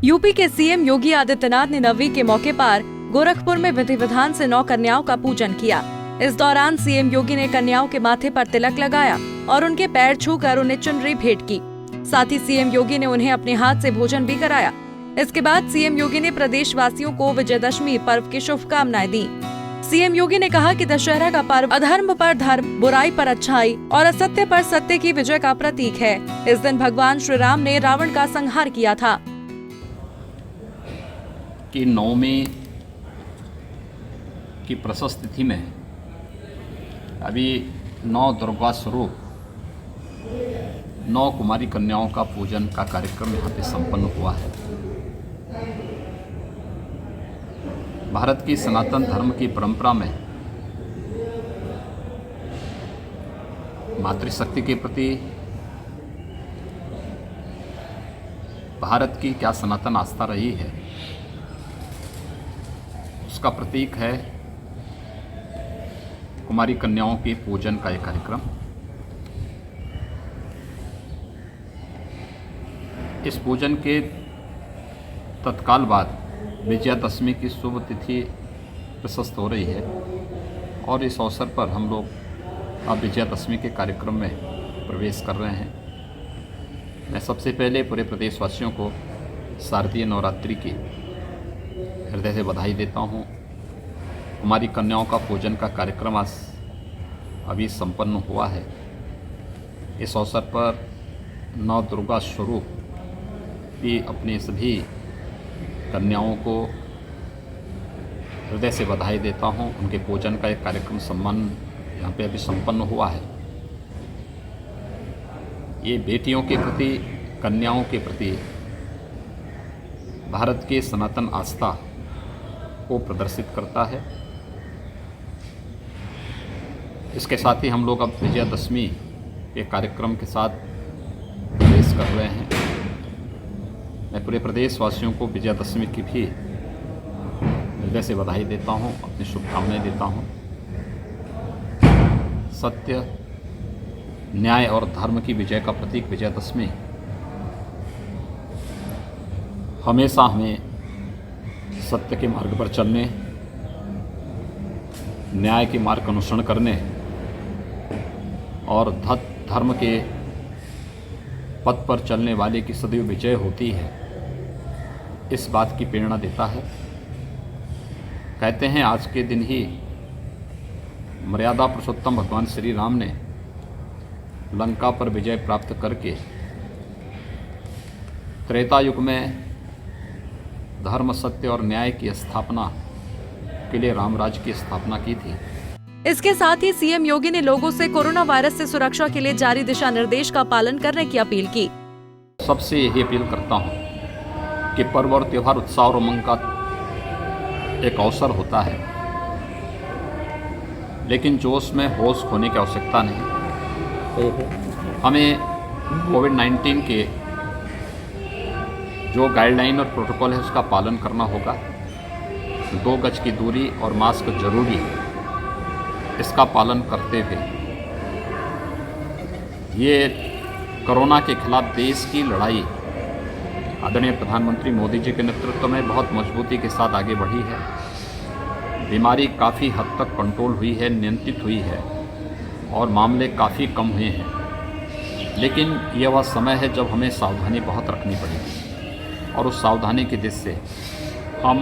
UP के CM Yogi Adityanath ने नवमी के मौके पर गोरखपुर में विधि विधान से 9 कन्याओं का पूजन किया। इस दौरान सीएम योगी ने कन्याओं के माथे पर तिलक लगाया और उनके पैर छूकर उन्हें चुनरी भेंट की। साथ ही सीएम योगी ने उन्हें अपने हाथ से भोजन भी कराया। इसके बाद सीएम योगी ने प्रदेशवासियों को विजयदशमी पर्व की शुभकामनाएं दी। सीएम योगी ने कहा कि दशहरा का पर्व अधर्म पर धर्म, बुराई पर अच्छाई और असत्य पर सत्य की विजय का प्रतीक है। इस दिन भगवान श्री राम ने रावण का संहार किया था। कि नवमी की प्रशस्त तिथि में अभी 9 दुर्गा स्वरूप 9 कुमारी कन्याओं का पूजन का कार्यक्रम यहाँ पे संपन्न हुआ है। भारत की सनातन धर्म की परंपरा में मातृशक्ति के प्रति भारत की क्या सनातन आस्था रही है, उसका प्रतीक है कुमारी कन्याओं के पूजन का एक कार्यक्रम। इस पूजन के तत्काल बाद विजयादशमी की शुभ तिथि प्रशस्त हो रही है और इस अवसर पर हम लोग अब विजयादशमी के कार्यक्रम में प्रवेश कर रहे हैं। मैं सबसे पहले पूरे प्रदेशवासियों को शारदीय नवरात्रि की हृदय से बधाई देता हूँ। हमारी कन्याओं का पूजन का कार्यक्रम आज अभी संपन्न हुआ है। इस अवसर पर 9 दुर्गा स्वरूप भी अपने सभी कन्याओं को हृदय से बधाई देता हूँ। उनके पूजन का एक कार्यक्रम सम्मान यहाँ पे अभी संपन्न हुआ है। ये बेटियों के प्रति, कन्याओं के प्रति भारत के सनातन आस्था को प्रदर्शित करता है। इसके साथ ही हम लोग अब विजयादशमी के कार्यक्रम के साथ प्रवेश कर रहे हैं। मैं पूरे प्रदेशवासियों को विजयादशमी की भी हृदय से बधाई देता हूं, अपनी शुभकामनाएं देता हूं। सत्य, न्याय और धर्म की विजय का प्रतीक विजयादशमी हमेशा हमें सत्य के मार्ग पर चलने, न्याय के मार्ग का अनुसरण करने और धर्म के पथ पर चलने वाले की सदैव विजय होती है, इस बात की प्रेरणा देता है। कहते हैं आज के दिन ही मर्यादा पुरुषोत्तम भगवान श्री राम ने लंका पर विजय प्राप्त करके त्रेता युग में धर्म, सत्य और न्याय की स्थापना के लिए रामराज्य की स्थापना की थी। इसके साथ ही सीएम योगी ने लोगों से कोरोना वायरस से सुरक्षा के लिए जारी दिशा निर्देश का पालन करने की अपील की। सबसे यही अपील करता हूँ कि पर्व और त्योहार उत्साह और उमंग का एक अवसर होता है, लेकिन जोश में होश खोने की आवश्यकता नहीं। हमें कोविड-19 के जो गाइडलाइन और प्रोटोकॉल है उसका पालन करना होगा। 2 गज की दूरी और मास्क जरूरी है, इसका पालन करते हुए ये कोरोना के खिलाफ देश की लड़ाई आदरणीय प्रधानमंत्री मोदी जी के नेतृत्व में बहुत मजबूती के साथ आगे बढ़ी है। बीमारी काफ़ी हद तक कंट्रोल हुई है, नियंत्रित हुई है और मामले काफ़ी कम हुए हैं। लेकिन यह वह समय है जब हमें सावधानी बहुत रखनी पड़ेगी और उस सावधानी की दृष्टि से हम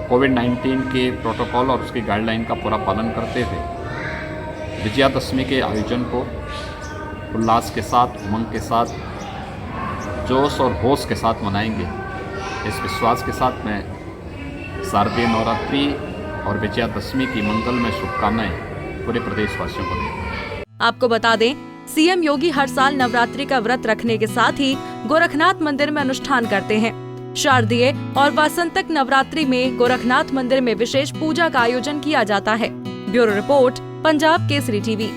कोविड-19 के प्रोटोकॉल और उसकी गाइडलाइन का पूरा पालन करते हुए विजयादशमी के आयोजन को उल्लास के साथ, उमंग के साथ, जोश और होश के साथ मनाएंगे। इस विश्वास के साथ मैं शारदीय नवरात्रि और विजयादशमी की मंगलमय शुभकामनाएं पूरे प्रदेशवासियों को दें। आपको बता दें, सीएम योगी हर साल नवरात्रि का व्रत रखने के साथ ही गोरखनाथ मंदिर में अनुष्ठान करते हैं। शारदीय और वासंतिक नवरात्रि में गोरखनाथ मंदिर में विशेष पूजा का आयोजन किया जाता है। Bureau report, Punjab Kesari TV.